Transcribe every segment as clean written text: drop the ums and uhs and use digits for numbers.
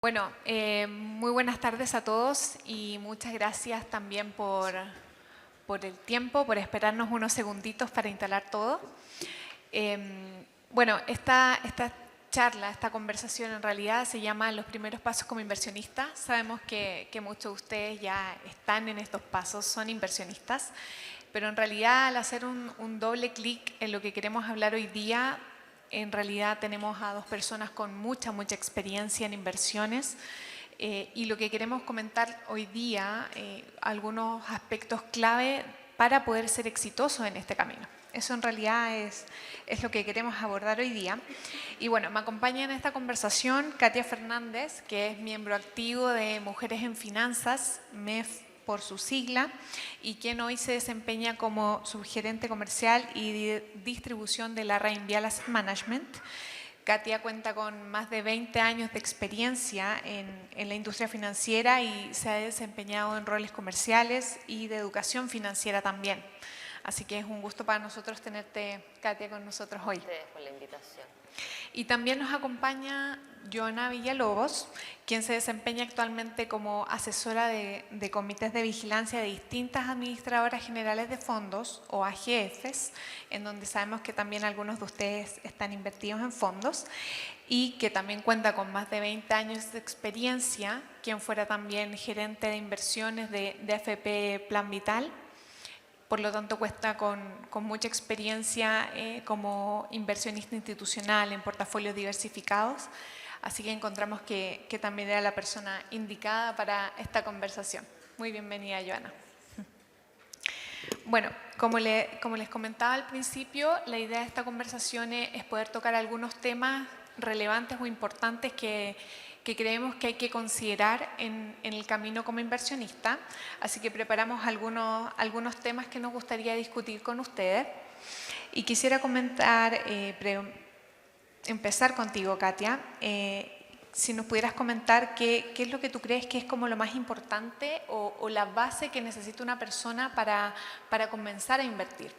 Bueno, muy buenas tardes a todos y muchas gracias también por el tiempo, por esperarnos unos segunditos para instalar todo. Bueno, esta charla, esta conversación en realidad se llama Los primeros pasos como inversionista. Sabemos que muchos de ustedes ya están en estos pasos, son inversionistas, pero en realidad al hacer un doble clic en lo que queremos hablar hoy día, en realidad tenemos a dos personas con mucha experiencia en inversiones y lo que queremos comentar hoy día, algunos aspectos clave para poder ser exitosos en este camino. Eso en realidad es lo que queremos abordar hoy día. Y bueno, me acompaña en esta conversación Katia Fernández, que es miembro activo de Mujeres en Finanzas, MEF por su sigla, y quien hoy se desempeña como subgerente comercial y distribución de la Reinvial Asset Management. Katia cuenta con más de 20 años de experiencia en la industria financiera y se ha desempeñado en roles comerciales y de educación financiera también. Así que es un gusto para nosotros tenerte, Katia, con nosotros hoy. Gracias por la invitación. Y también nos acompaña Joana Villalobos, quien se desempeña actualmente como asesora de comités de vigilancia de distintas administradoras generales de fondos, o AGFs, en donde sabemos que también algunos de ustedes están invertidos en fondos, y que también cuenta con más de 20 años de experiencia, quien fuera también gerente de inversiones de AFP Plan Vital. Por lo tanto, cuenta con mucha experiencia como inversionista institucional en portafolios diversificados. Así que encontramos que también era la persona indicada para esta conversación. Muy bienvenida, Joana. Bueno, como les comentaba al principio, la idea de esta conversación es poder tocar algunos temas relevantes o importantes que creemos que hay que considerar en el camino como inversionista. Así que preparamos algunos temas que nos gustaría discutir con ustedes. Y quisiera comentar, empezar contigo, Katia, si nos pudieras comentar qué es lo que tú crees que es como lo más importante o la base que necesita una persona para comenzar a invertir.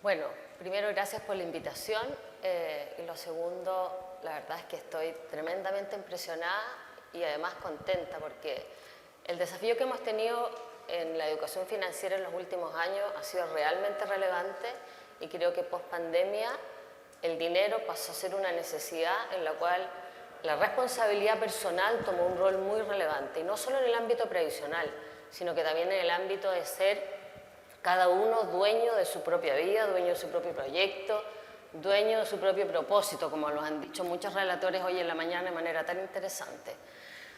Bueno, primero gracias por la invitación y lo segundo, la verdad es que estoy tremendamente impresionada y además contenta porque el desafío que hemos tenido en la educación financiera en los últimos años ha sido realmente relevante y creo que post pandemia el dinero pasó a ser una necesidad en la cual la responsabilidad personal tomó un rol muy relevante y no solo en el ámbito previsional, sino que también en el ámbito de ser cada uno dueño de su propia vida, dueño de su propio proyecto, dueño de su propio propósito, como lo han dicho muchos relatores hoy en la mañana de manera tan interesante.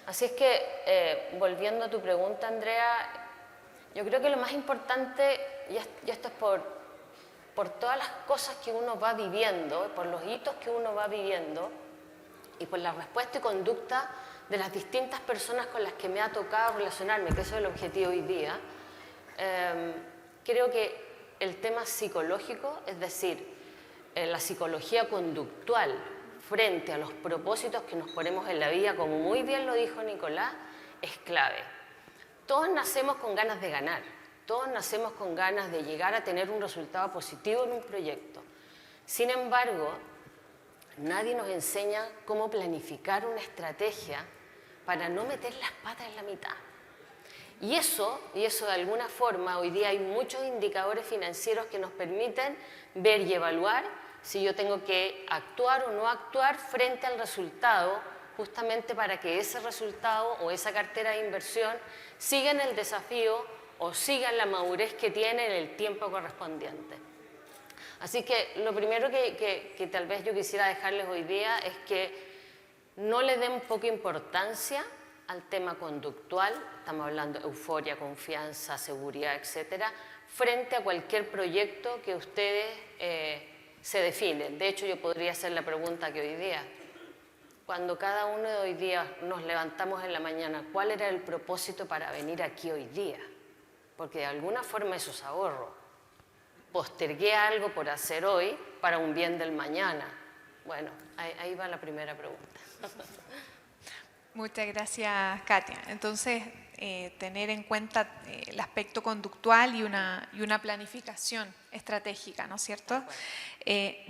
Así es que, volviendo a tu pregunta, Andrea, yo creo que lo más importante, y esto es por todas las cosas que uno va viviendo, por los hitos que uno va viviendo y por la respuesta y conducta de las distintas personas con las que me ha tocado relacionarme, que eso es el objetivo hoy día, creo que el tema psicológico, es decir, la psicología conductual frente a los propósitos que nos ponemos en la vida, como muy bien lo dijo Nicolás, es clave. Todos nacemos con ganas de ganar, todos nacemos con ganas de llegar a tener un resultado positivo en un proyecto. Sin embargo, nadie nos enseña cómo planificar una estrategia para no meter las patas en la mitad. Y eso de alguna forma, hoy día hay muchos indicadores financieros que nos permiten ver y evaluar si yo tengo que actuar o no actuar frente al resultado, justamente para que ese resultado o esa cartera de inversión siga en el desafío o siga en la madurez que tiene en el tiempo correspondiente. Así que lo primero que tal vez yo quisiera dejarles hoy día es que no le den poca importancia al tema conductual, estamos hablando de euforia, confianza, seguridad, etcétera, frente a cualquier proyecto que ustedes se definen. De hecho, yo podría hacer la pregunta que hoy día, cuando cada uno de hoy día nos levantamos en la mañana, ¿cuál era el propósito para venir aquí hoy día? Porque de alguna forma eso es ahorro. Postergué algo por hacer hoy para un bien del mañana. Bueno, ahí va la primera pregunta. Muchas gracias, Katia. Entonces, tener en cuenta el aspecto conductual y una planificación estratégica, ¿no es cierto?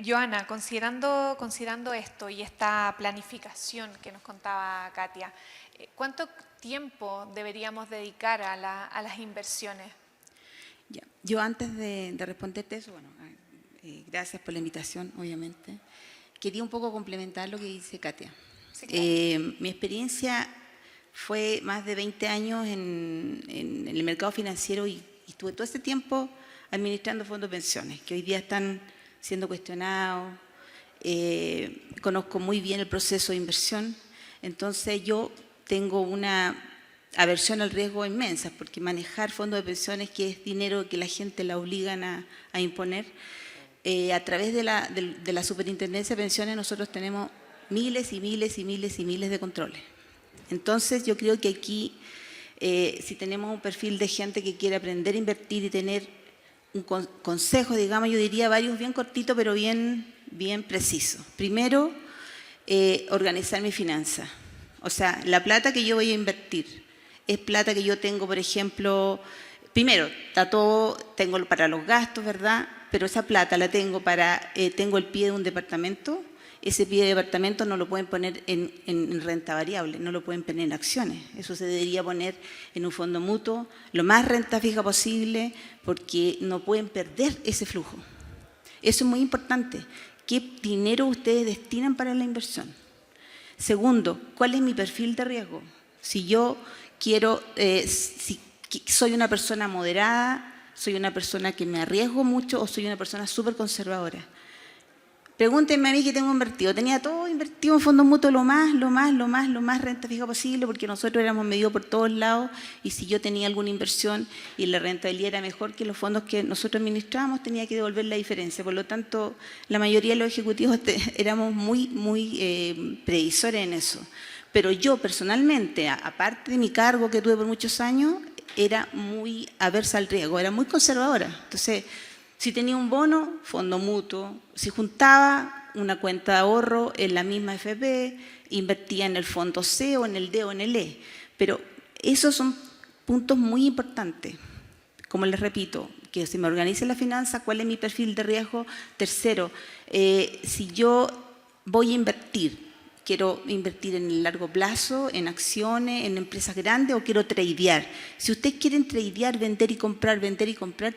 Joana, considerando esto y esta planificación que nos contaba Katia, ¿cuánto tiempo deberíamos dedicar a las inversiones? Ya. Yo antes de responderte eso, bueno, gracias por la invitación, obviamente. Quería un poco complementar lo que dice Katia. Sí, claro. Mi experiencia fue más de 20 años en el mercado financiero y estuve todo ese tiempo administrando fondos de pensiones, que hoy día están siendo cuestionados. Conozco muy bien el proceso de inversión, entonces yo tengo una aversión al riesgo inmensa, porque manejar fondos de pensiones, que es dinero que la gente la obligan a imponer, a través de la Superintendencia de Pensiones nosotros tenemos miles y miles y miles y miles de controles. Entonces yo creo que aquí, si tenemos un perfil de gente que quiere aprender a invertir y tener un consejo, digamos, yo diría varios bien cortitos, pero bien precisos. Primero, organizar mi finanza. O sea, la plata que yo voy a invertir es plata que yo tengo, por ejemplo, primero, está todo, tengo para los gastos, ¿verdad? Pero esa plata la tengo tengo el pie de un departamento. Ese pie de departamento no lo pueden poner en renta variable, no lo pueden poner en acciones. Eso se debería poner en un fondo mutuo, lo más renta fija posible, porque no pueden perder ese flujo. Eso es muy importante. ¿Qué dinero ustedes destinan para la inversión? Segundo, ¿cuál es mi perfil de riesgo? Si yo quiero, si soy una persona moderada, soy una persona que me arriesgo mucho o soy una persona súper conservadora. Pregúntenme a mí qué tengo invertido. Tenía todo invertido en fondos mutuos, lo más renta fija posible, porque nosotros éramos medidos por todos lados y si yo tenía alguna inversión y la rentabilidad era mejor que los fondos que nosotros administrábamos, tenía que devolver la diferencia. Por lo tanto, la mayoría de los ejecutivos éramos muy previsores en eso. Pero yo personalmente, aparte de mi cargo que tuve por muchos años, era muy aversa al riesgo, era muy conservadora. Entonces, si tenía un bono, fondo mutuo. Si juntaba una cuenta de ahorro en la misma FP, invertía en el fondo C o en el D o en el E. Pero esos son puntos muy importantes. Como les repito, que se me organice la finanza, cuál es mi perfil de riesgo. Tercero, si yo voy a invertir, quiero invertir en el largo plazo, en acciones, en empresas grandes o quiero tradear. Si ustedes quieren tradear, vender y comprar,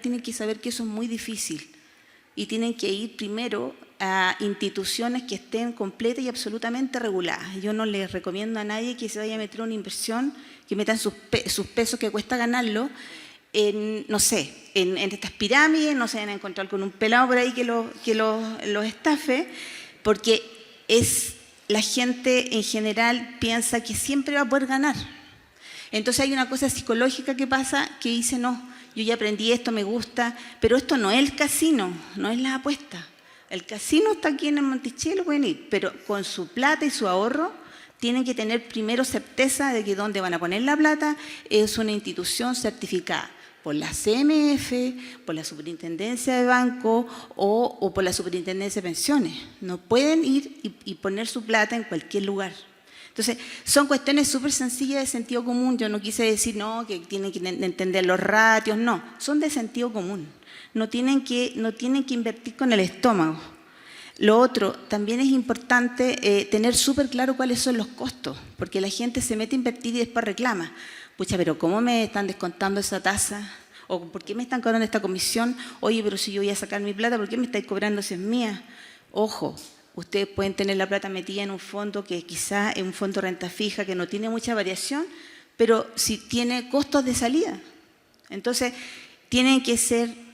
tienen que saber que eso es muy difícil. Y tienen que ir primero a instituciones que estén completas y absolutamente reguladas. Yo no les recomiendo a nadie que se vaya a meter una inversión, que metan sus pesos que cuesta ganarlo, no sé, en estas pirámides, no se van a encontrar con un pelado por ahí que los estafe, porque la gente en general piensa que siempre va a poder ganar. Entonces hay una cosa psicológica que pasa que dice, no, yo ya aprendí esto, me gusta, pero esto no es el casino, no es la apuesta. El casino está aquí en el Monticello, pueden ir, pero con su plata y su ahorro tienen que tener primero certeza de que donde van a poner la plata es una institución certificada por la CMF, por la Superintendencia de Banco o por la Superintendencia de Pensiones. No pueden ir y poner su plata en cualquier lugar. Entonces, son cuestiones súper sencillas de sentido común. Yo no quise decir, no, que tienen que entender los ratios, no. Son de sentido común. No tienen que invertir con el estómago. Lo otro, también es importante tener súper claro cuáles son los costos, porque la gente se mete a invertir y después reclama. Pucha, pero ¿cómo me están descontando esa tasa? ¿O por qué me están cobrando esta comisión? Oye, pero si yo voy a sacar mi plata, ¿por qué me estáis cobrando si es mía? Ojo, ustedes pueden tener la plata metida en un fondo que quizás es un fondo de renta fija que no tiene mucha variación, pero sí tiene costos de salida. Entonces, tienen que ser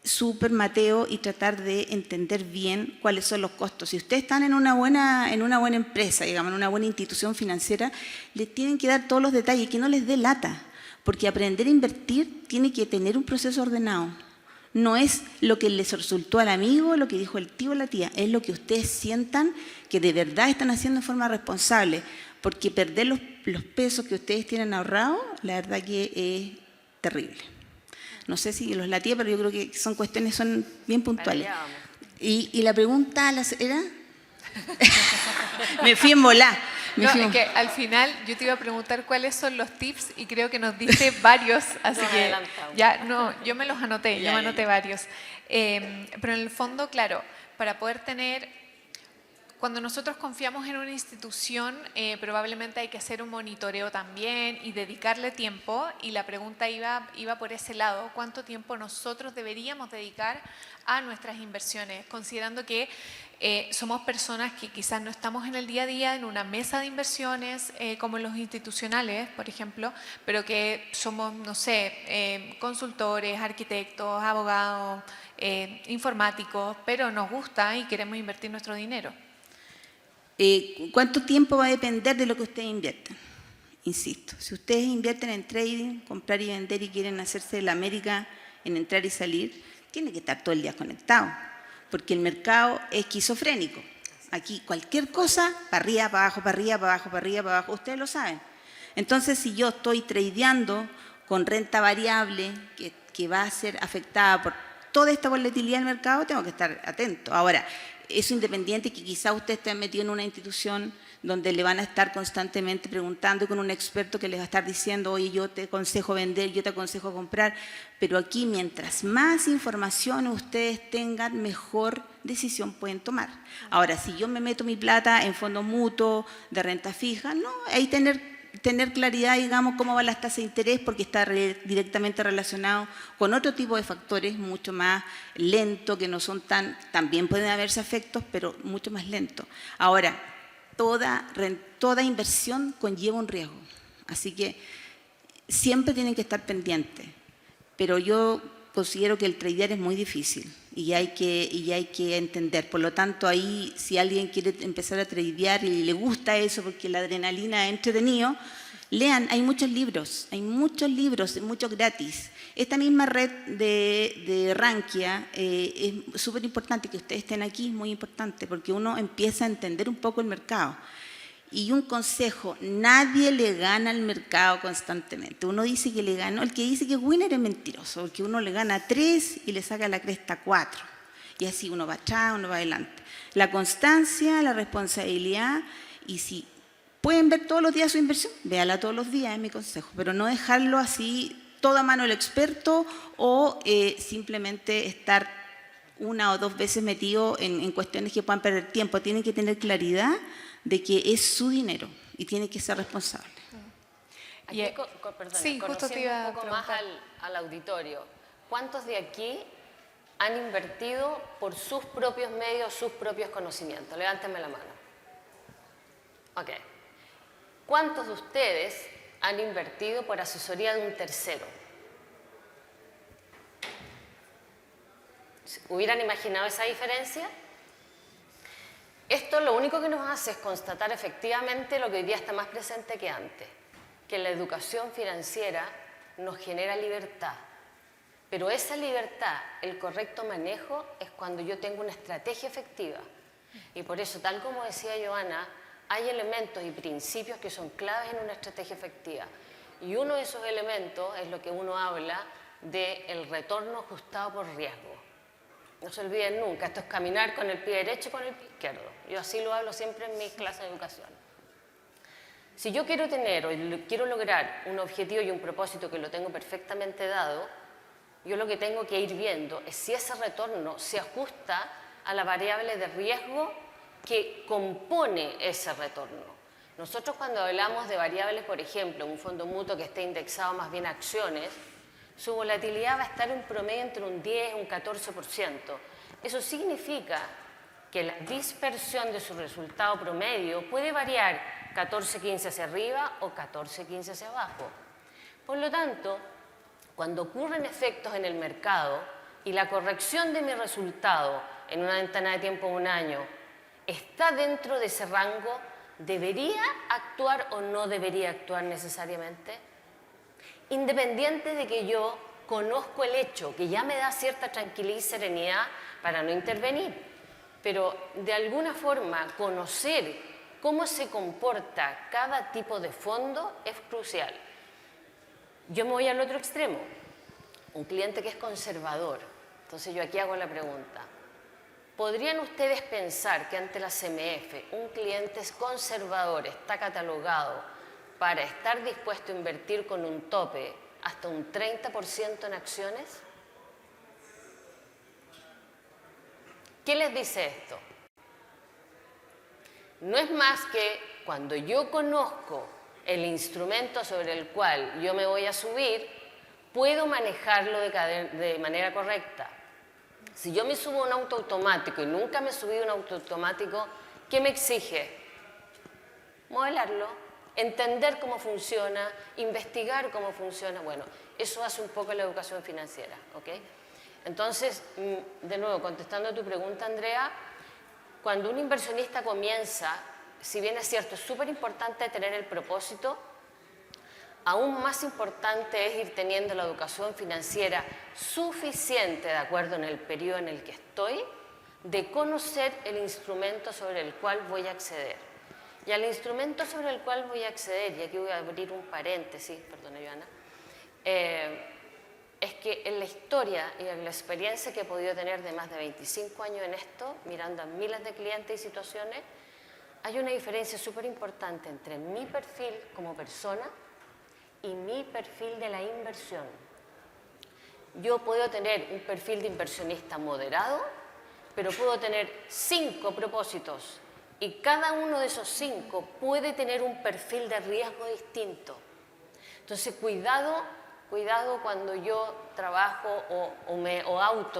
súper mateo y tratar de entender bien cuáles son los costos. Si ustedes están en una buena empresa, digamos, en una buena institución financiera, les tienen que dar todos los detalles, que no les dé lata, porque aprender a invertir tiene que tener un proceso ordenado. No es lo que les resultó al amigo, lo que dijo el tío o la tía, es lo que ustedes sientan que de verdad están haciendo de forma responsable, porque perder los pesos que ustedes tienen ahorrados, la verdad que es terrible. No sé si los latía, pero yo creo que son cuestiones, son bien puntuales. Y la pregunta era, me fui en volá. No, es que al final yo te iba a preguntar cuáles son los tips y creo que nos diste varios, así Nos que adelantamos. ya, no, yo me los anoté, yo Ya, me ya, anoté ya. varios. Pero en el fondo, claro, para poder tener, cuando nosotros confiamos en una institución, probablemente hay que hacer un monitoreo también y dedicarle tiempo, y la pregunta iba por ese lado, ¿cuánto tiempo nosotros deberíamos dedicar a nuestras inversiones? Considerando que somos personas que quizás no estamos en el día a día en una mesa de inversiones como en los institucionales, por ejemplo, pero que somos, no sé, consultores, arquitectos, abogados, informáticos, pero nos gusta y queremos invertir nuestro dinero. ¿Cuánto tiempo va a depender de lo que ustedes inviertan? Insisto, si ustedes invierten en trading, comprar y vender y quieren hacerse la América en entrar y salir, tienen que estar todo el día conectados, porque el mercado es esquizofrénico. Aquí cualquier cosa, para arriba, para abajo, para arriba, para abajo, para arriba, para abajo, ustedes lo saben. Entonces, si yo estoy tradeando con renta variable que va a ser afectada por toda esta volatilidad del mercado, tengo que estar atento. Ahora, eso independiente que quizá usted esté metido en una institución donde le van a estar constantemente preguntando con un experto que les va a estar diciendo, oye, yo te aconsejo vender, yo te aconsejo comprar, pero aquí mientras más información ustedes tengan, mejor decisión pueden tomar. Ahora, si yo me meto mi plata en fondo mutuo, de renta fija, no, ahí tener claridad, digamos, cómo va las tasas de interés, porque está directamente relacionado con otro tipo de factores mucho más lentos, que no son también pueden haberse efectos, pero mucho más lentos. Ahora, toda inversión conlleva un riesgo, así que siempre tienen que estar pendientes, pero yo considero que el tradear es muy difícil y hay que entender. Por lo tanto, ahí si alguien quiere empezar a tradear y le gusta eso porque la adrenalina es entretenido, lean, hay muchos libros, muchos gratis. Esta misma red de Rankia es súper importante que ustedes estén aquí, es muy importante porque uno empieza a entender un poco el mercado. Y un consejo, nadie le gana al mercado constantemente. Uno dice que le ganó, el que dice que es winner es mentiroso, porque uno le gana 3 y le saca la cresta 4. Y así uno va atrás, uno va adelante. La constancia, la responsabilidad, y si pueden ver todos los días su inversión, véala todos los días, es mi consejo, pero no dejarlo así, toda mano del experto o simplemente estar una o dos veces metido en cuestiones que puedan perder tiempo. Tienen que tener claridad de que es su dinero y tiene que ser responsable. Aquí, perdón, sí, justo te iba a un poco más al auditorio. ¿Cuántos de aquí han invertido por sus propios medios, sus propios conocimientos? Levántenme la mano. Ok. ¿Cuántos de ustedes han invertido por asesoría de un tercero? ¿Hubieran imaginado esa diferencia? Esto lo único que nos hace es constatar efectivamente lo que hoy día está más presente que antes, que la educación financiera nos genera libertad, pero esa libertad, el correcto manejo, es cuando yo tengo una estrategia efectiva. Y por eso, tal como decía Joana, hay elementos y principios que son claves en una estrategia efectiva. Y uno de esos elementos es lo que uno habla del retorno ajustado por riesgo. No se olviden nunca, esto es caminar con el pie derecho y con el pie izquierdo. Yo así lo hablo siempre en mis clases de educación. Si yo quiero tener o quiero lograr un objetivo y un propósito que lo tengo perfectamente dado, yo lo que tengo que ir viendo es si ese retorno se ajusta a la variable de riesgo que compone ese retorno. Nosotros cuando hablamos de variables, por ejemplo, un fondo mutuo que esté indexado más bien a acciones, su volatilidad va a estar en promedio entre un 10 y un 14%. Eso significa que la dispersión de su resultado promedio puede variar 14-15 hacia arriba o 14-15 hacia abajo. Por lo tanto, cuando ocurren efectos en el mercado y la corrección de mi resultado en una ventana de tiempo de un año está dentro de ese rango, ¿debería actuar o no debería actuar necesariamente? Independiente de que yo conozco el hecho, que ya me da cierta tranquilidad y serenidad para no intervenir, pero de alguna forma conocer cómo se comporta cada tipo de fondo es crucial. Yo me voy al otro extremo, un cliente que es conservador. Entonces yo aquí hago la pregunta, ¿Podrían ustedes pensar que ante la CMF un cliente conservador está catalogado para estar dispuesto a invertir con un tope hasta un 30% en acciones? ¿Qué les dice esto? No es más que cuando yo conozco el instrumento sobre el cual yo me voy a subir, puedo manejarlo de manera correcta. Si yo me subo a un auto automático y nunca me he subido a un auto automático, ¿qué me exige? Modelarlo, entender cómo funciona, investigar cómo funciona. Bueno, eso hace un poco la educación financiera, ¿ok? Entonces, de nuevo, contestando a tu pregunta, Andrea, cuando un inversionista comienza, si bien es cierto, es súper importante tener el propósito, aún más importante es ir teniendo la educación financiera suficiente, de acuerdo en el periodo en el que estoy, de conocer el instrumento sobre el cual voy a acceder. Y al instrumento sobre el cual voy a acceder, y aquí voy a abrir un paréntesis, perdona Joana, es que en la historia y en la experiencia que he podido tener de más de 25 años en esto, mirando a miles de clientes y situaciones, hay una diferencia súper importante entre mi perfil como persona y mi perfil de la inversión. Yo puedo tener un perfil de inversionista moderado, pero puedo tener 5 propósitos y cada uno de esos 5 puede tener un perfil de riesgo distinto. Entonces, cuidado cuando yo trabajo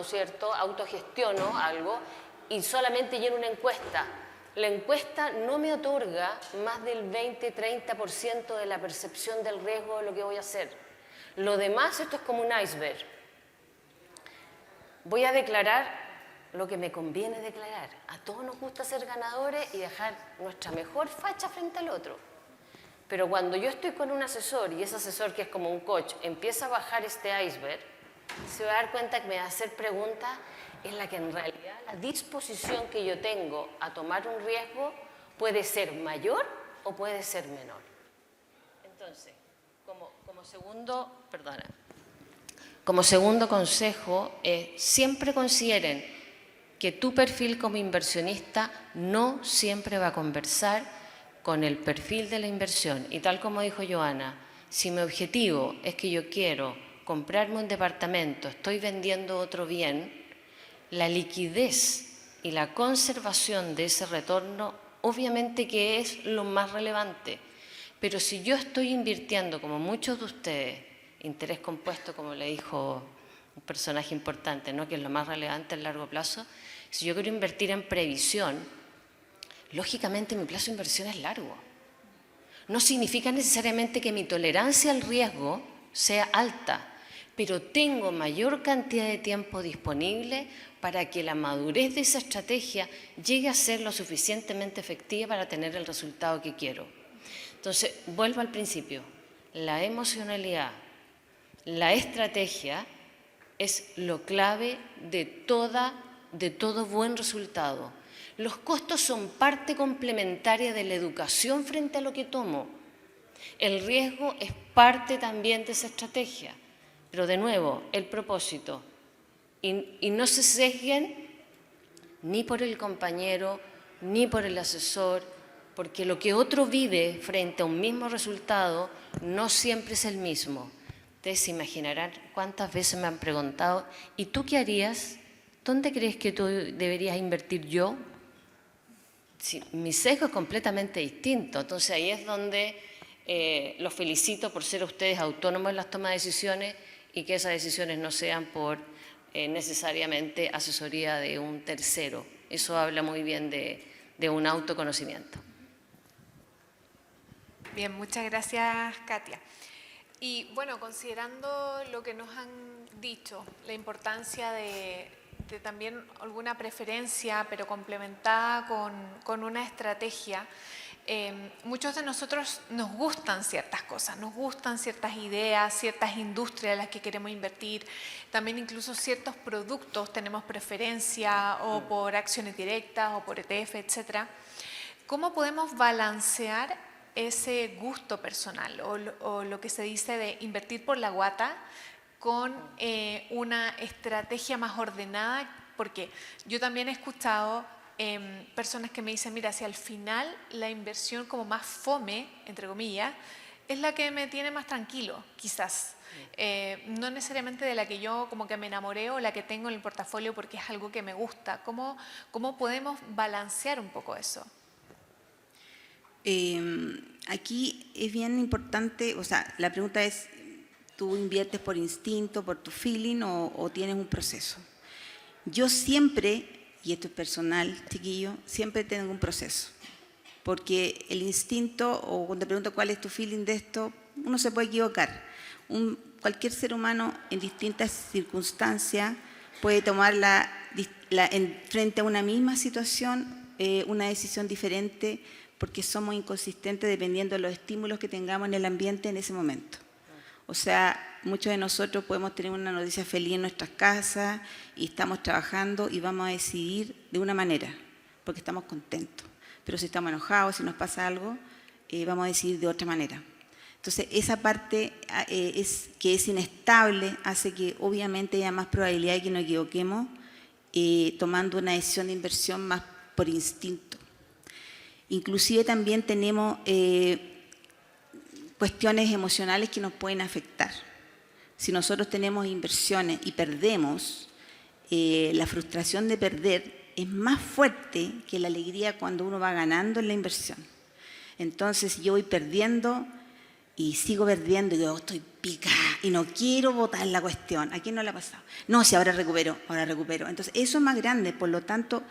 ¿cierto? Autogestiono algo y solamente lleno una encuesta. La encuesta no me otorga más del 20-30% de la percepción del riesgo de lo que voy a hacer. Lo demás, esto es como un iceberg. Voy a declarar lo que me conviene declarar. A todos nos gusta ser ganadores y dejar nuestra mejor facha frente al otro. Pero cuando yo estoy con un asesor y ese asesor, que es como un coach, empieza a bajar este iceberg, se va a dar cuenta que me va a hacer preguntas en las que en realidad la disposición que yo tengo a tomar un riesgo puede ser mayor o puede ser menor. Entonces, como segundo consejo, siempre consideren que tu perfil como inversionista no siempre va a conversar con el perfil de la inversión. Y tal como dijo Joana, si mi objetivo es que yo quiero comprarme un departamento, estoy vendiendo otro bien, la liquidez y la conservación de ese retorno obviamente que es lo más relevante. Pero si yo estoy invirtiendo, como muchos de ustedes, interés compuesto, como le dijo un personaje importante, ¿no?, que es lo más relevante a largo plazo, si yo quiero invertir en previsión, lógicamente mi plazo de inversión es largo. No significa necesariamente que mi tolerancia al riesgo sea alta, pero tengo mayor cantidad de tiempo disponible para que la madurez de esa estrategia llegue a ser lo suficientemente efectiva para tener el resultado que quiero. Entonces, vuelvo al principio, la emocionalidad, la estrategia es lo clave de todo buen resultado. Los costos son parte complementaria de la educación frente a lo que tomo. El riesgo es parte también de esa estrategia. Pero de nuevo, el propósito. Y no se sesguen ni por el compañero, ni por el asesor, porque lo que otro vive frente a un mismo resultado no siempre es el mismo. Ustedes se imaginarán cuántas veces me han preguntado, ¿y tú qué harías? ¿Dónde crees que tú deberías invertir yo? Sí, mi sesgo es completamente distinto. Entonces ahí es donde los felicito por ser ustedes autónomos en las tomas de decisiones y que esas decisiones no sean por necesariamente asesoría de un tercero. Eso habla muy bien de un autoconocimiento. Bien, muchas gracias, Katia. Y bueno, considerando lo que nos han dicho, la importancia de también alguna preferencia, pero complementada con una estrategia, muchos de nosotros nos gustan ciertas cosas, nos gustan ciertas ideas, ciertas industrias en las que queremos invertir, también incluso ciertos productos tenemos preferencia o por acciones directas o por ETF, etc. ¿Cómo podemos balancear ese gusto personal o lo que se dice de invertir por la guata con una estrategia más ordenada porque yo también he escuchado personas que me dicen, mira, si al final la inversión como más fome, entre comillas, es la que me tiene más tranquilo, quizás. No necesariamente de la que yo como que me enamoré o la que tengo en el portafolio porque es algo que me gusta. ¿Cómo podemos balancear un poco eso? Aquí es bien importante, o sea, la pregunta es, ¿tú inviertes por instinto, por tu feeling o tienes un proceso? Yo siempre, y esto es personal, chiquillo, siempre tengo un proceso. Porque el instinto, o cuando te pregunto cuál es tu feeling de esto, uno se puede equivocar. Cualquier ser humano en distintas circunstancias puede tomar frente a una misma situación una decisión diferente porque somos inconsistentes dependiendo de los estímulos que tengamos en el ambiente en ese momento. O sea, muchos de nosotros podemos tener una noticia feliz en nuestras casas y estamos trabajando y vamos a decidir de una manera porque estamos contentos. Pero si estamos enojados, si nos pasa algo, vamos a decidir de otra manera. Entonces, esa parte que es inestable hace que obviamente haya más probabilidad de que nos equivoquemos tomando una decisión de inversión más por instinto. Inclusive también tenemos cuestiones emocionales que nos pueden afectar. Si nosotros tenemos inversiones y perdemos, la frustración de perder es más fuerte que la alegría cuando uno va ganando en la inversión. Entonces, si yo voy perdiendo y sigo perdiendo y yo estoy picada y no quiero botar la cuestión, ¿a quién no le ha pasado? No, si ahora recupero. Entonces, eso es más grande, por lo tanto,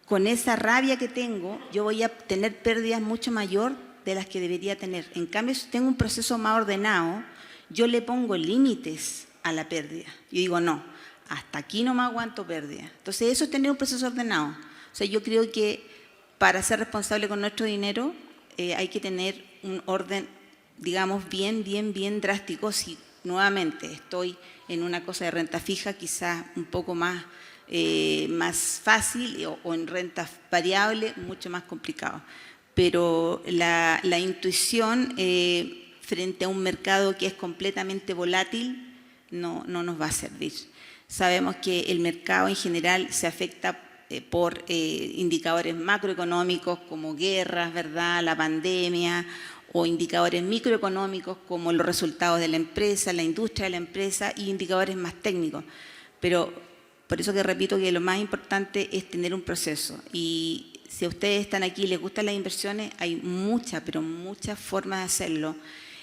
con esa rabia que tengo, yo voy a tener pérdidas mucho mayor de las que debería tener. En cambio, si tengo un proceso más ordenado, yo le pongo límites a la pérdida. Yo digo, no, hasta aquí no me aguanto pérdida. Entonces, eso es tener un proceso ordenado. O sea, yo creo que para ser responsable con nuestro dinero hay que tener un orden, digamos, bien drástico. Si nuevamente estoy en una cosa de renta fija, quizás un poco más fácil o en renta variable, mucho más complicado. Pero la intuición frente a un mercado que es completamente volátil no nos va a servir. Sabemos que el mercado en general se afecta por indicadores macroeconómicos como guerras, ¿verdad?, la pandemia, o indicadores microeconómicos como los resultados de la empresa, la industria de la empresa, y indicadores más técnicos. Pero por eso que repito que lo más importante es tener un proceso. Y si ustedes están aquí y les gustan las inversiones, hay muchas, pero muchas formas de hacerlo.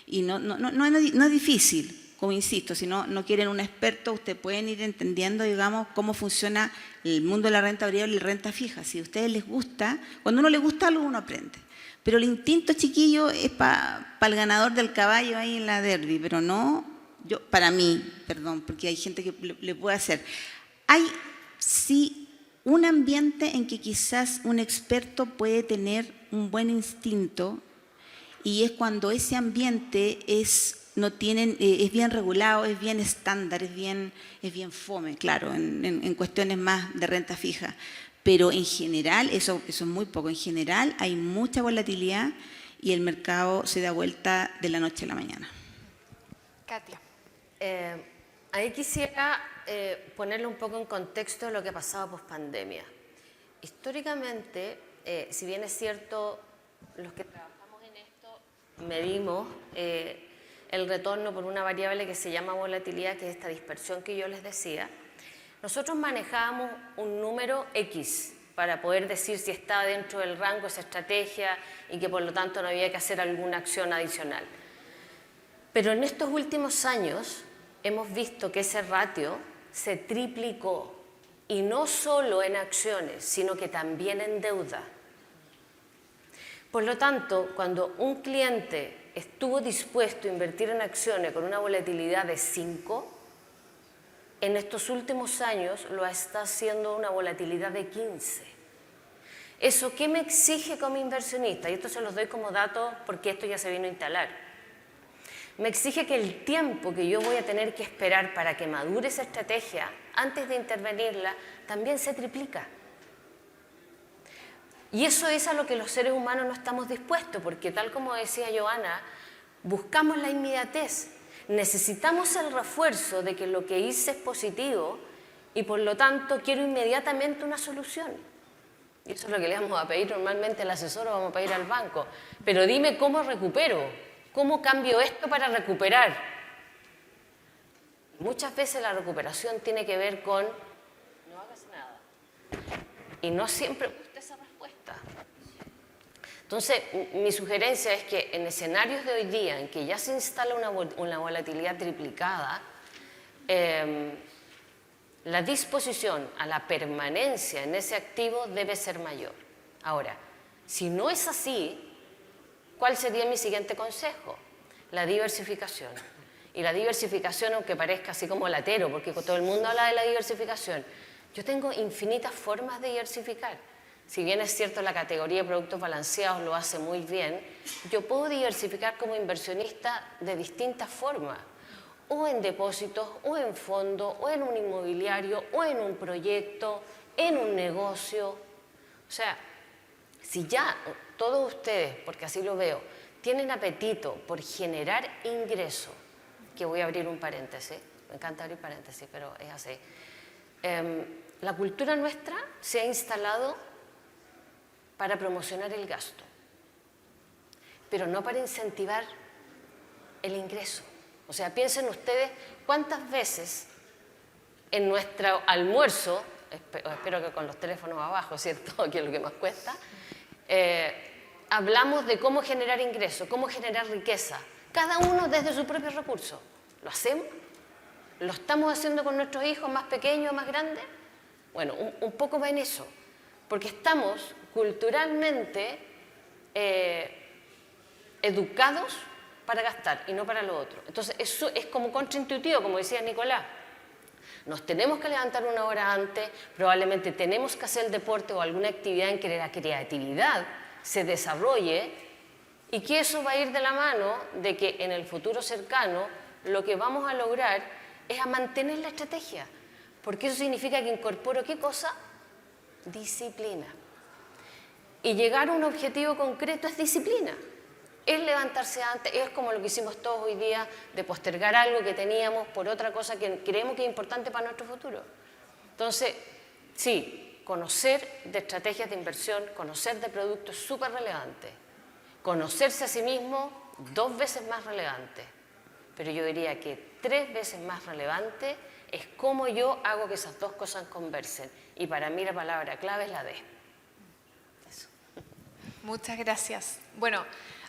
Y no es difícil. Como insisto, si no quieren un experto, ustedes pueden ir entendiendo, digamos, cómo funciona el mundo de la renta variable y la renta fija. Si a ustedes les gusta, cuando a uno le gusta algo, uno aprende. Pero el instinto, chiquillo, es para el ganador del caballo ahí en la derby, pero no, para mí, perdón, porque hay gente que le puede hacer. Hay, sí, un ambiente en que quizás un experto puede tener un buen instinto y es cuando ese ambiente es bien regulado, es bien estándar, es bien fome, claro, en cuestiones más de renta fija. Pero en general, eso es muy poco, en general hay mucha volatilidad y el mercado se da vuelta de la noche a la mañana. Katia. Ahí quisiera ponerle un poco en contexto lo que ha pasado post-pandemia. Históricamente, si bien es cierto, los que trabajamos en esto medimos el retorno por una variable que se llama volatilidad, que es esta dispersión que yo les decía, nosotros manejábamos un número X para poder decir si estaba dentro del rango esa estrategia y que por lo tanto no había que hacer alguna acción adicional. Pero en estos últimos años hemos visto que ese ratio se triplicó, y no solo en acciones, sino que también en deuda. Por lo tanto, cuando un cliente estuvo dispuesto a invertir en acciones con una volatilidad de 5, en estos últimos años lo está haciendo una volatilidad de 15. ¿Eso qué me exige como inversionista? Y esto se los doy como dato porque esto ya se vino a instalar. Me exige que el tiempo que yo voy a tener que esperar para que madure esa estrategia antes de intervenirla también se triplica. Y eso es a lo que los seres humanos no estamos dispuestos, porque tal como decía Joana, buscamos la inmediatez. Necesitamos el refuerzo de que lo que hice es positivo y por lo tanto quiero inmediatamente una solución. Y eso es lo que le vamos a pedir normalmente al asesor o vamos a pedir al banco. Pero dime cómo recupero, cómo cambio esto para recuperar. Muchas veces la recuperación tiene que ver con no hagas nada. Y no siempre me gusta esa respuesta. Entonces, mi sugerencia es que en escenarios de hoy día, en que ya se instala una volatilidad triplicada, la disposición a la permanencia en ese activo debe ser mayor. Ahora, si no es así, ¿cuál sería mi siguiente consejo? La diversificación. Y la diversificación, aunque parezca así como latero, porque todo el mundo habla de la diversificación, yo tengo infinitas formas de diversificar. Si bien es cierto la categoría de productos balanceados lo hace muy bien, yo puedo diversificar como inversionista de distintas formas, o en depósitos, o en fondos, o en un inmobiliario, o en un proyecto, en un negocio. O sea, si ya todos ustedes, porque así lo veo, tienen apetito por generar ingreso, que voy a abrir un paréntesis, me encanta abrir paréntesis, pero es así. La cultura nuestra se ha instalado para promocionar el gasto, pero no para incentivar el ingreso. O sea, piensen ustedes cuántas veces en nuestro almuerzo, espero que con los teléfonos abajo, ¿cierto?, que es lo que más cuesta, hablamos de cómo generar ingresos, cómo generar riqueza, cada uno desde su propio recurso. ¿Lo hacemos? ¿Lo estamos haciendo con nuestros hijos más pequeños o más grandes? Bueno, un poco va en eso, porque estamos culturalmente educados para gastar y no para lo otro. Entonces, eso es como contraintuitivo, como decía Nicolás. Nos tenemos que levantar una hora antes, probablemente tenemos que hacer el deporte o alguna actividad en que la creatividad se desarrolle y que eso va a ir de la mano de que en el futuro cercano lo que vamos a lograr es a mantener la estrategia, porque eso significa que incorporo ¿qué cosa? Disciplina. Y llegar a un objetivo concreto es disciplina. Es levantarse antes, es como lo que hicimos todos hoy día de postergar algo que teníamos por otra cosa que creemos que es importante para nuestro futuro. Entonces, sí, conocer de estrategias de inversión, conocer de productos es súper relevante. Conocerse a sí mismo 2 veces más relevante. Pero yo diría que 3 veces más relevante es cómo yo hago que esas 2 cosas conversen. Y para mí la palabra clave es la D. Eso. Muchas gracias. Bueno,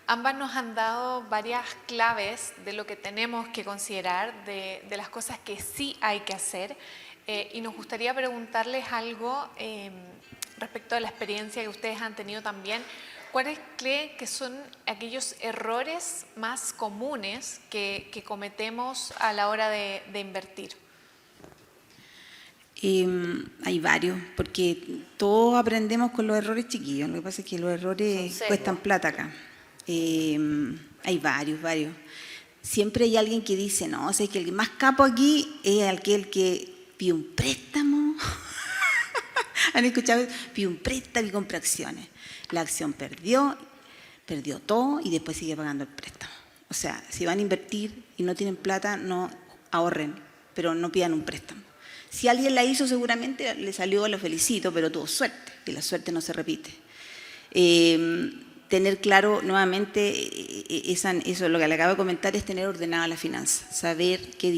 ambas nos han dado varias claves de lo que tenemos que considerar, de las cosas que sí hay que hacer. Y nos gustaría preguntarles algo respecto a la experiencia que ustedes han tenido también. ¿Cuáles creen que son aquellos errores más comunes que cometemos a la hora de invertir? Hay varios, porque todos aprendemos con los errores chiquillos. Lo que pasa es que los errores cuestan plata acá. Hay varios. Siempre hay alguien que dice, no, o sea, que el más capo aquí es aquel que pide un préstamo. ¿Han escuchado? Pide un préstamo y compra acciones. La acción perdió todo y después sigue pagando el préstamo. O sea, si van a invertir y no tienen plata, no ahorren, pero no pidan un préstamo. Si alguien la hizo, seguramente le salió, lo felicito, pero tuvo suerte, y la suerte no se repite. Tener claro nuevamente, eso lo que le acabo de comentar, es tener ordenada la finanza, saber que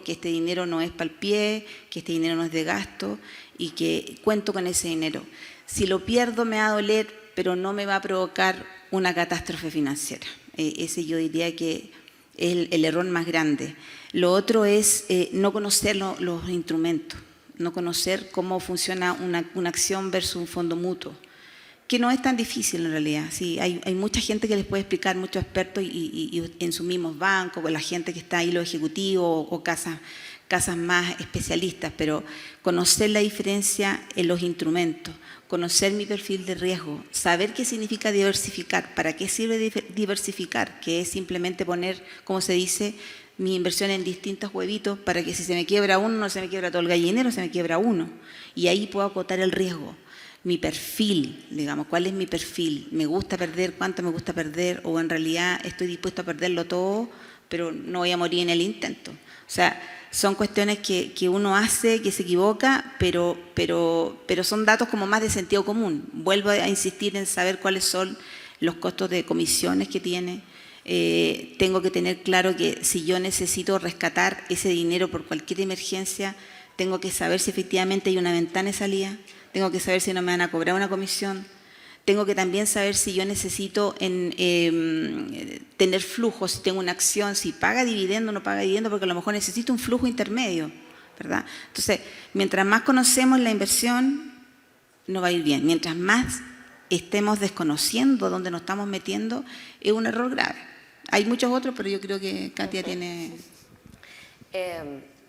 este dinero no es para el pie, que este dinero no es de gasto y que cuento con ese dinero. Si lo pierdo me va a doler, pero no me va a provocar una catástrofe financiera. Ese yo diría que es el error más grande. Lo otro es no conocer los instrumentos, no conocer cómo funciona una acción versus un fondo mutuo, que no es tan difícil en realidad. Sí, hay mucha gente que les puede explicar, muchos expertos y en sus mismos bancos, con la gente que está ahí, los ejecutivos o casas más especialistas, pero conocer la diferencia en los instrumentos, conocer mi perfil de riesgo, saber qué significa diversificar, para qué sirve diversificar, que es simplemente poner, como se dice, mi inversión en distintos huevitos para que si se me quiebra uno, no se me quiebra todo el gallinero, se me quiebra uno. Y ahí puedo acotar el riesgo. mi perfil, digamos, cuál es mi perfil, me gusta perder, cuánto me gusta perder, o en realidad estoy dispuesto a perderlo todo, pero no voy a morir en el intento. O sea, son cuestiones que uno hace, que se equivoca, pero son datos como más de sentido común. Vuelvo a insistir en saber cuáles son los costos de comisiones que tiene. Tengo que tener claro que si yo necesito rescatar ese dinero por cualquier emergencia, tengo que saber si efectivamente hay una ventana de salida, tengo que saber si no me van a cobrar una comisión, tengo que también saber si yo necesito tener flujo, si tengo una acción, si paga dividendo o no paga dividendo, porque a lo mejor necesito un flujo intermedio, ¿verdad? Entonces, mientras más conocemos la inversión, nos va a ir bien. Mientras más estemos desconociendo dónde nos estamos metiendo, es un error grave. Hay muchos otros, pero yo creo que Katia tiene...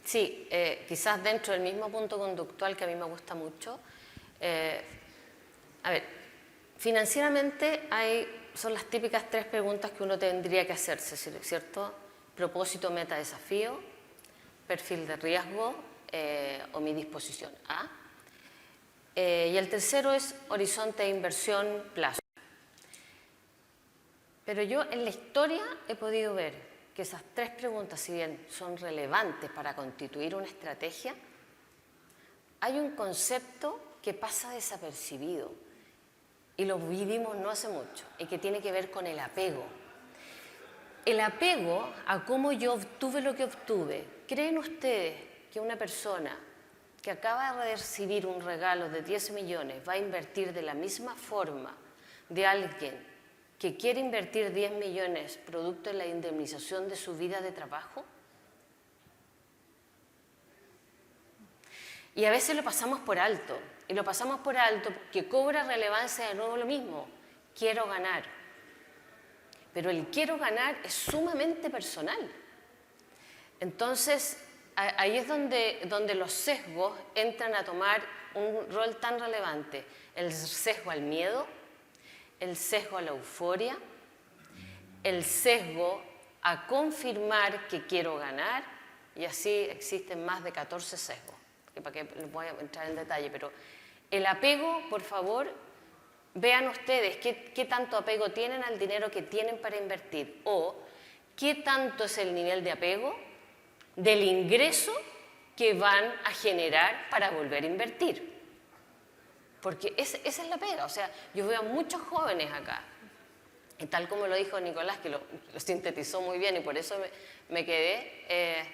Sí, quizás dentro del mismo punto conductual que a mí me gusta mucho. A ver, financieramente son las típicas 3 preguntas que uno tendría que hacerse, ¿cierto? Propósito, meta, desafío, perfil de riesgo o mi disposición a. Y el tercero es horizonte de inversión, plazo. Pero yo en la historia he podido ver que esas 3 preguntas, si bien son relevantes para constituir una estrategia, hay un concepto que pasa desapercibido y lo vivimos no hace mucho y que tiene que ver con el apego. El apego a cómo yo obtuve lo que obtuve. ¿Creen ustedes que una persona que acaba de recibir un regalo de 10 millones va a invertir de la misma forma de alguien que quiere invertir 10 millones producto de la indemnización de su vida de trabajo? Y a veces lo pasamos por alto, y lo pasamos por alto porque cobra relevancia de nuevo lo mismo, quiero ganar. Pero el quiero ganar es sumamente personal. Entonces, ahí es donde los sesgos entran a tomar un rol tan relevante. El sesgo al miedo, el sesgo a la euforia, el sesgo a confirmar que quiero ganar, y así existen más de 14 sesgos, para que les voy a entrar en detalle, pero el apego, por favor, vean ustedes qué tanto apego tienen al dinero que tienen para invertir, o qué tanto es el nivel de apego del ingreso que van a generar para volver a invertir. Porque esa es la pega. O sea, yo veo a muchos jóvenes acá, y tal como lo dijo Nicolás, que lo sintetizó muy bien y por eso me quedé,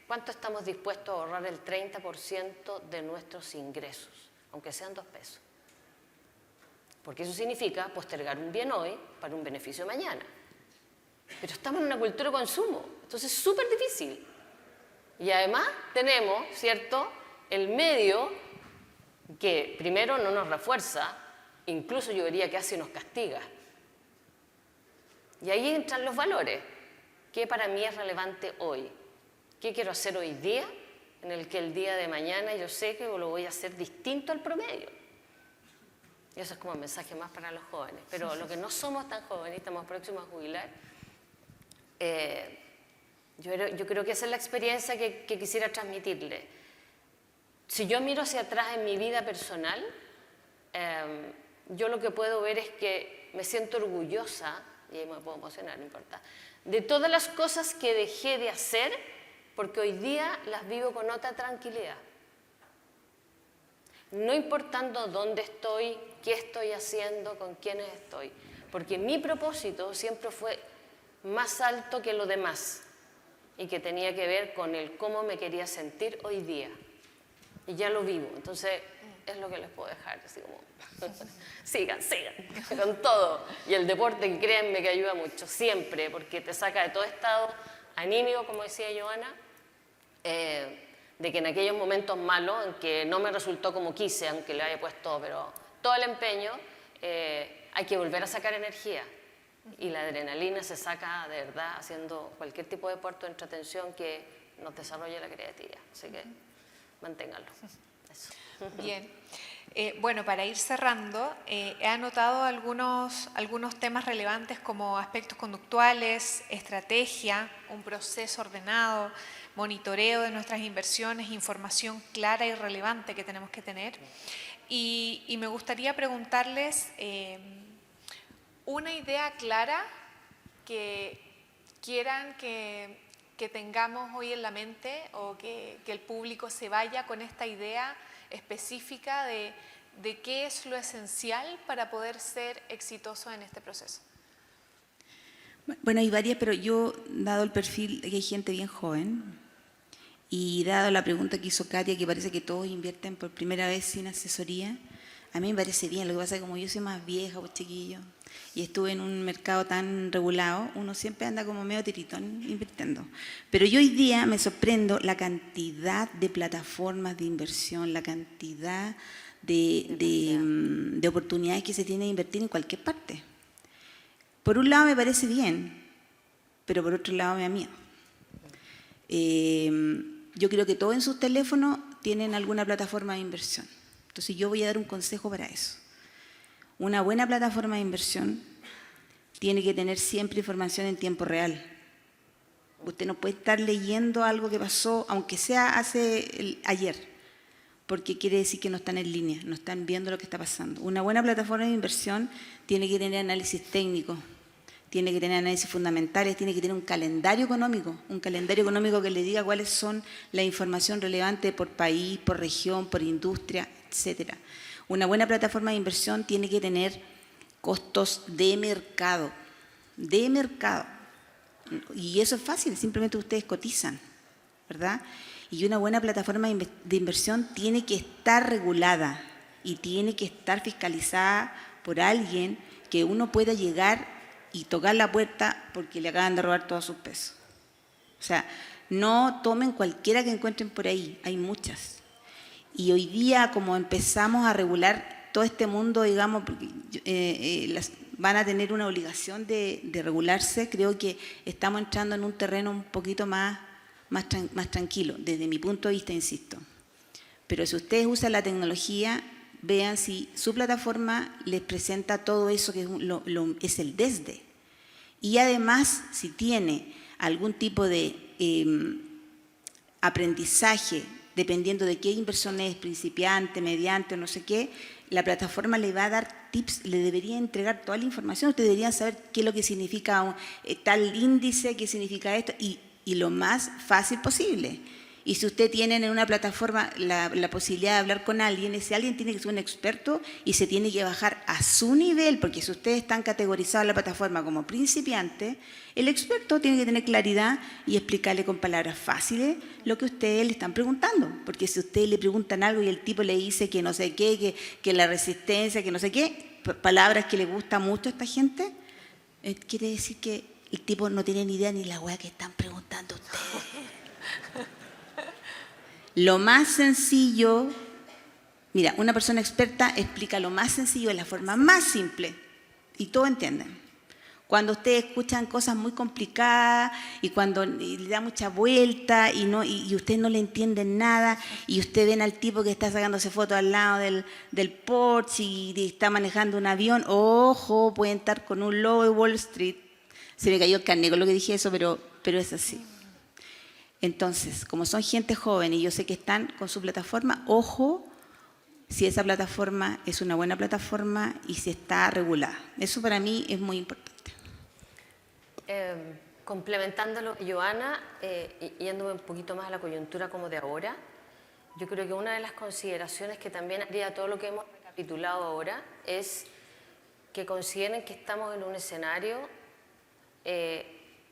¿cuánto estamos dispuestos a ahorrar el 30% de nuestros ingresos? Aunque sean 2 pesos. Porque eso significa postergar un bien hoy para un beneficio mañana. Pero estamos en una cultura de consumo, entonces es súper difícil. Y además tenemos, ¿cierto?, el medio que primero no nos refuerza, incluso yo diría que casi nos castiga. Y ahí entran los valores. ¿Qué para mí es relevante hoy? ¿Qué quiero hacer hoy día? En el que el día de mañana yo sé que lo voy a hacer distinto al promedio. Y eso es como un mensaje más para los jóvenes. Pero los que no somos tan jóvenes y estamos próximos a jubilar, yo creo que esa es la experiencia que quisiera transmitirle. Si yo miro hacia atrás en mi vida personal, yo lo que puedo ver es que me siento orgullosa, y ahí me puedo emocionar, no importa, de todas las cosas que dejé de hacer, porque hoy día las vivo con otra tranquilidad. No importando dónde estoy, qué estoy haciendo, con quiénes estoy, porque mi propósito siempre fue más alto que lo demás y que tenía que ver con el cómo me quería sentir hoy día. Y ya lo vivo, entonces es lo que les puedo dejar, así como sigan, con todo. Y el deporte, créanme que ayuda mucho, siempre, porque te saca de todo estado anímico, como decía Joana, de que en aquellos momentos malos, en que no me resultó como quise, aunque le haya puesto pero todo el empeño, hay que volver a sacar energía. Y la adrenalina se saca de verdad haciendo cualquier tipo de deporte o entretención que nos desarrolle la creatividad. Así que manténganlo. Eso. Bien. Bueno, para ir cerrando, he anotado algunos temas relevantes como aspectos conductuales, estrategia, un proceso ordenado, monitoreo de nuestras inversiones, información clara y relevante que tenemos que tener. y me gustaría preguntarles una idea clara que quieran que tengamos hoy en la mente, o que el público se vaya con esta idea específica de qué es lo esencial para poder ser exitoso en este proceso. Bueno, hay varias, pero yo, dado el perfil que hay gente bien joven, y dado la pregunta que hizo Katia, que parece que todos invierten por primera vez sin asesoría, a mí me parece bien. Lo que pasa es que como yo soy más vieja, pues chiquillo, y estuve en un mercado tan regulado, uno siempre anda como medio tiritón invirtiendo. Pero yo hoy día me sorprendo la cantidad de plataformas de inversión, la cantidad de oportunidades que se tiene de invertir en cualquier parte. Por un lado me parece bien, pero por otro lado me da miedo. Yo creo que todos en sus teléfonos tienen alguna plataforma de inversión. Entonces yo voy a dar un consejo para eso. Una buena plataforma de inversión tiene que tener siempre información en tiempo real. Usted no puede estar leyendo algo que pasó, aunque sea ayer, porque quiere decir que no están en línea, no están viendo lo que está pasando. Una buena plataforma de inversión tiene que tener análisis técnico, tiene que tener análisis fundamentales, tiene que tener un calendario económico que le diga cuáles son la información relevante por país, por región, por industria, etcétera. Una buena plataforma de inversión tiene que tener costos de mercado, y eso es fácil, simplemente ustedes cotizan, ¿verdad? Y una buena plataforma de inversión tiene que estar regulada y tiene que estar fiscalizada por alguien que uno pueda llegar y tocar la puerta porque le acaban de robar todos sus pesos. O sea, no tomen cualquiera que encuentren por ahí, hay muchas. Y hoy día, como empezamos a regular todo este mundo, digamos, van a tener una obligación de regularse, creo que estamos entrando en un terreno un poquito más tranquilo, desde mi punto de vista, insisto. Pero si ustedes usan la tecnología, vean si su plataforma les presenta todo eso que es el desde. Y además, si tiene algún tipo de aprendizaje, dependiendo de qué inversión es, principiante, mediante o no sé qué, la plataforma le va a dar tips, le debería entregar toda la información. Ustedes deberían saber qué es lo que significa tal índice, qué significa esto, y lo más fácil posible. Y si usted tiene en una plataforma la posibilidad de hablar con alguien, ese alguien tiene que ser un experto y se tiene que bajar a su nivel, porque si ustedes están categorizados en la plataforma como principiante, el experto tiene que tener claridad y explicarle con palabras fáciles lo que ustedes le están preguntando. Porque si ustedes le preguntan algo y el tipo le dice que no sé qué, que la resistencia, que no sé qué, palabras que le gusta mucho a esta gente, quiere decir que el tipo no tiene ni idea ni la hueá que están preguntando ustedes. Lo más sencillo, mira, una persona experta explica lo más sencillo de la forma más simple y todos entienden. Cuando ustedes escuchan cosas muy complicadas y cuando le da mucha vuelta y ustedes no le entienden nada y ustedes ven al tipo que está sacándose fotos al lado del Porsche y está manejando un avión, ojo, pueden estar con un logo de Wall Street. Se me cayó el carnet con lo que dije eso, pero es así. Entonces, como son gente joven y yo sé que están con su plataforma, ojo si esa plataforma es una buena plataforma y si está regulada. Eso para mí es muy importante. Complementándolo, Joana, yéndome un poquito más a la coyuntura como de ahora, yo creo que una de las consideraciones que también haría todo lo que hemos recapitulado ahora es que consideren que estamos en un escenario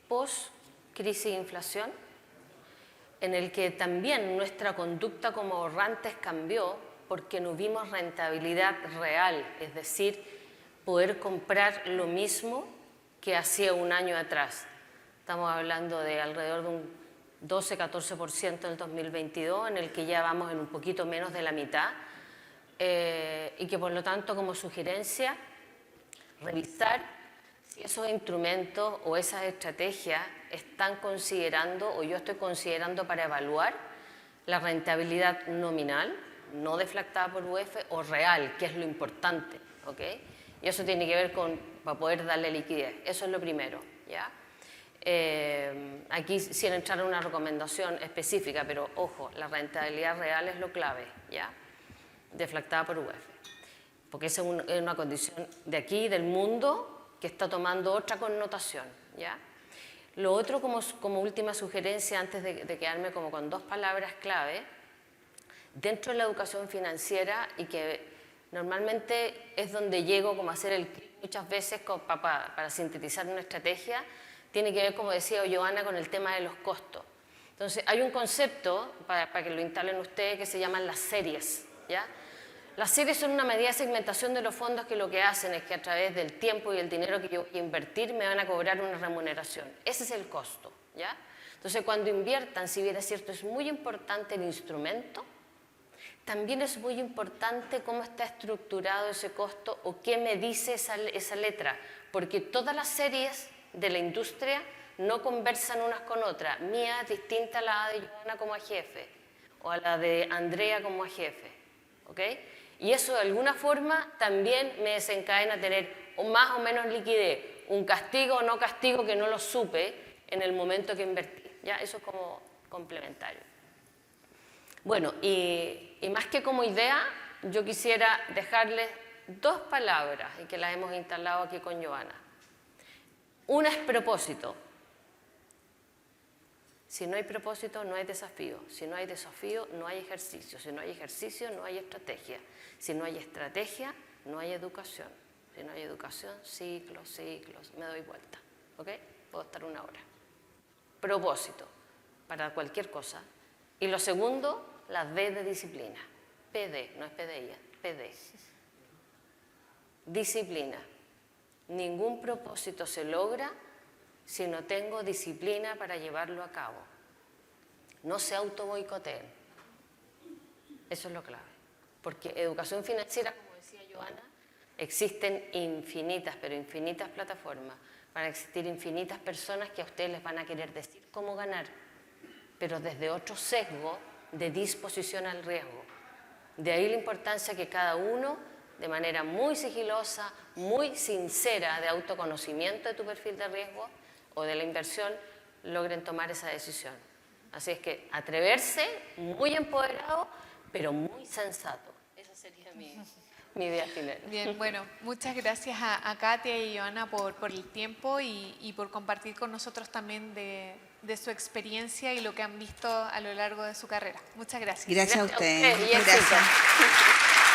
post-crisis de inflación, en el que también nuestra conducta como ahorrantes cambió porque no vimos rentabilidad real, es decir, poder comprar lo mismo que hacía un año atrás. Estamos hablando de alrededor de un 12-14% en el 2022, en el que ya vamos en un poquito menos de la mitad, y que por lo tanto, como sugerencia, revisar si esos instrumentos o esas estrategias están considerando, o yo estoy considerando para evaluar la rentabilidad nominal, no deflactada por UF, o real, que es lo importante, ¿ok? Y eso tiene que ver con, para poder darle liquidez, eso es lo primero, ¿ya? Aquí sin entrar en una recomendación específica, pero ojo, la rentabilidad real es lo clave, ¿ya? Deflactada por UF. porque esa es una condición de aquí, del mundo, que está tomando otra connotación, ¿ya? Lo otro, como última sugerencia, antes de quedarme como con 2 palabras clave, dentro de la educación financiera, y que normalmente es donde llego como a hacer el clic muchas veces para sintetizar una estrategia, tiene que ver, como decía Joana, con el tema de los costos. Entonces, hay un concepto, para que lo instalen ustedes, que se llaman las series, ¿ya? Las series son una medida de segmentación de los fondos que lo que hacen es que a través del tiempo y el dinero que yo voy a invertir me van a cobrar una remuneración. Ese es el costo, ¿ya? Entonces, cuando inviertan, si bien es cierto, es muy importante el instrumento, también es muy importante cómo está estructurado ese costo o qué me dice esa letra, porque todas las series de la industria no conversan unas con otras. Mía es distinta a la de Joana como jefe o a la de Andrea como jefe, ¿ok? Y eso de alguna forma también me desencadena tener más o menos liquidez, un castigo o no castigo que no lo supe en el momento que invertí, ¿ya? Eso es como complementario. Bueno, y más que como idea, yo quisiera dejarles 2 palabras y que las hemos instalado aquí con Joana. Una es propósito. Si no hay propósito, no hay desafío. Si no hay desafío, no hay ejercicio. Si no hay ejercicio, no hay estrategia. Si no hay estrategia, no hay educación. Si no hay educación, ciclos, me doy vuelta. ¿Ok? Puedo estar 1 hora. Propósito, para cualquier cosa. Y lo segundo, la D de disciplina. PD, no es PDI, PD. Disciplina. Ningún propósito se logra si no tengo disciplina para llevarlo a cabo. No se autoboicoteen. Eso es lo clave. Porque educación financiera, como decía Joana, existen infinitas, pero infinitas plataformas. Van a existir infinitas personas que a ustedes les van a querer decir cómo ganar, pero desde otro sesgo de disposición al riesgo. De ahí la importancia que cada uno, de manera muy sigilosa, muy sincera, de autoconocimiento de tu perfil de riesgo o de la inversión, logren tomar esa decisión. Así es que atreverse, muy empoderado, pero muy sensato. Esa sería mi idea final. Bien, bueno, muchas gracias a Katia y Joana por el tiempo y por compartir con nosotros también de su experiencia y lo que han visto a lo largo de su carrera. Muchas gracias. Gracias a ustedes. Muchas gracias.